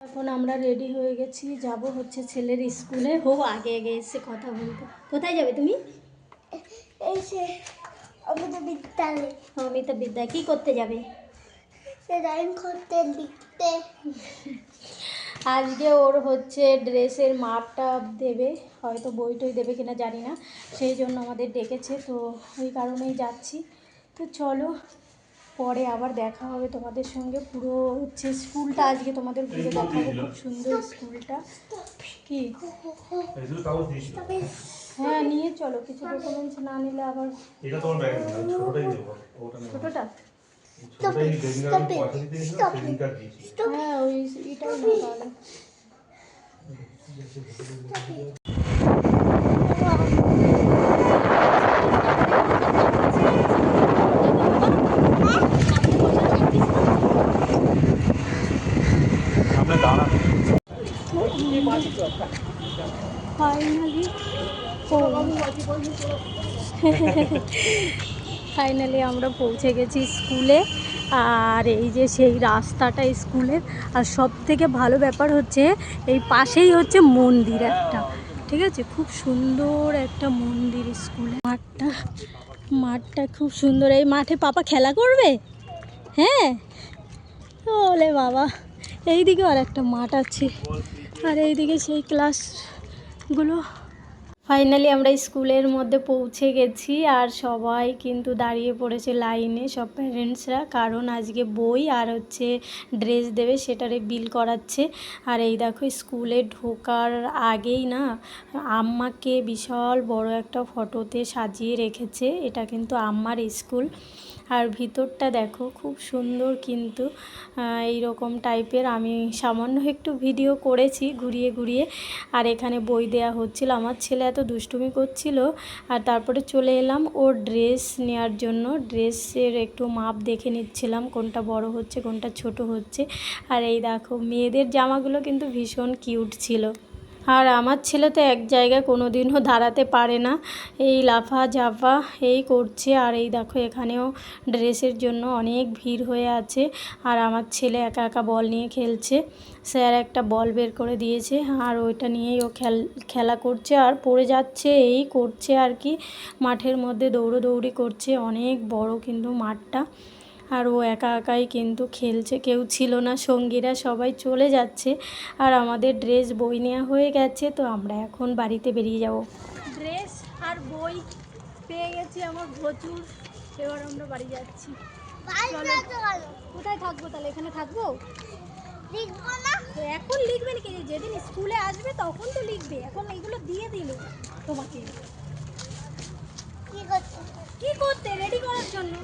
এখন আমরা রেডি হয়ে গেছি, যাব হচ্ছে ছেলের স্কুলে। হো আগে আগে এসে কথা বলতে। কোথায় যাবে তুমি? এসে অমিতা বিদ্যালয়। অমিতা বিদ্যালয় কি করতে যাবে? ড্রয়িং করতে, লিখতে। আজকে ওর হচ্ছে ড্রেসের মাপটা দেবে, হয়তো বই টই দেবে কিনা জানি না, সেই জন্য আমাদের ডেকেছে, তো ওই কারণেই যাচ্ছি। তো চলো, পরে আবার দেখা হবে তোমাদের সঙ্গে। পুরো হচ্ছে স্কুলটা আজকে তোমাদের ঘুরে দেখাবো, খুব সুন্দর স্কুলটা। কি হ্যাঁ নিয়ে চলো, কিছু ডকুমেন্টস না নিলে আবার। ছোটটা হ্যাঁ ওই এটাই না তাহলে। ফাইনালি আমরা পৌঁছে গেছি স্কুলে। আর এই যে সেই রাস্তাটা স্কুলের, আর সব থেকে ভালো ব্যাপার হচ্ছে এই পাশেই হচ্ছে মন্দির একটা, ঠিক আছে, খুব সুন্দর একটা মন্দির। স্কুলে মাঠটা খুব সুন্দর। এই মাঠে পাপা খেলা করবে। হ্যাঁ ওলে বাবা, এইদিকে আর একটা মাঠ আছে, আর এইদিকে সেই ক্লাসগুলো। ফাইনালি আমরা স্কুলের মধ্যে পৌঁছে গেছি, আর সবাই কিন্তু দাঁড়িয়ে পড়েছে লাইনে, সব প্যারেন্টসরা, কারণ আজকে বই আর হচ্ছে ড্রেস দেবে, সেটারে বিল করাচ্ছে। আর এই দেখো স্কুলে ঢোকার আগেই না আম্মাকে বিশাল বড় একটা ফটোতে সাজিয়ে রেখেছে। এটা কিন্তু আম্মার স্কুল। আর ভিতরটা দেখো খুব সুন্দর, কিন্তু এই রকম টাইপের। আমি সামান্য একটু ভিডিও করেছি ঘুরিয়ে ঘুরিয়ে। আর এখানে বই দেয়া হচ্ছিল, আমার ছেলে এত দুষ্টুমি করছিল, আর তারপরে চলে এলাম ওর ড্রেস নেওয়ার জন্য। ড্রেসের একটু মাপ দেখে নিচ্ছিলাম, কোনটা বড় হচ্ছে কোনটা ছোট হচ্ছে। আর এই দেখো মেয়েদের জামাগুলো কিন্তু ভীষণ কিউট ছিল। আর আমার ছেলে তো এক জায়গায় কোনো দিনও দাঁড়াতে পারে না, এই লাফা ঝাপা এই করছে। আর এই দেখো এখানেও ড্রেসের জন্য অনেক ভিড় হয়ে আছে। আর আমার ছেলে একা একা বল নিয়ে খেলছে। স্যার একটা বল বের করে দিয়েছে, আর ওইটা নিয়েই ও খেলা করছে, আর পড়ে যাচ্ছে এই করছে আর কি। মাঠের মধ্যে দৌড়োদৌড়ি করছে, অনেক বড় কিন্তু মাঠটা। আর ও একা একাই কিন্তু খেলছে, কেউ ছিল না, সঙ্গীরা সবাই চলে যাচ্ছে। আর আমাদের ড্রেস বই নেওয়া হয়ে গেছে, তো আমরা এখন বাড়িতে বেরিয়ে যাব। ড্রেস আর বই পেয়ে গেছি আমার প্রচুর, এবার আমরা বাড়ি যাচ্ছি। কোথায় থাকবো তাহলে? এখানে থাকবো? লিখবো না তো এখন? লিখবে নাকি? যেদিন স্কুলে আসবে তখন তো লিখবে, এখন এইগুলো দিয়ে দিল তোমাকে। কি করতে রেডি করার জন্য।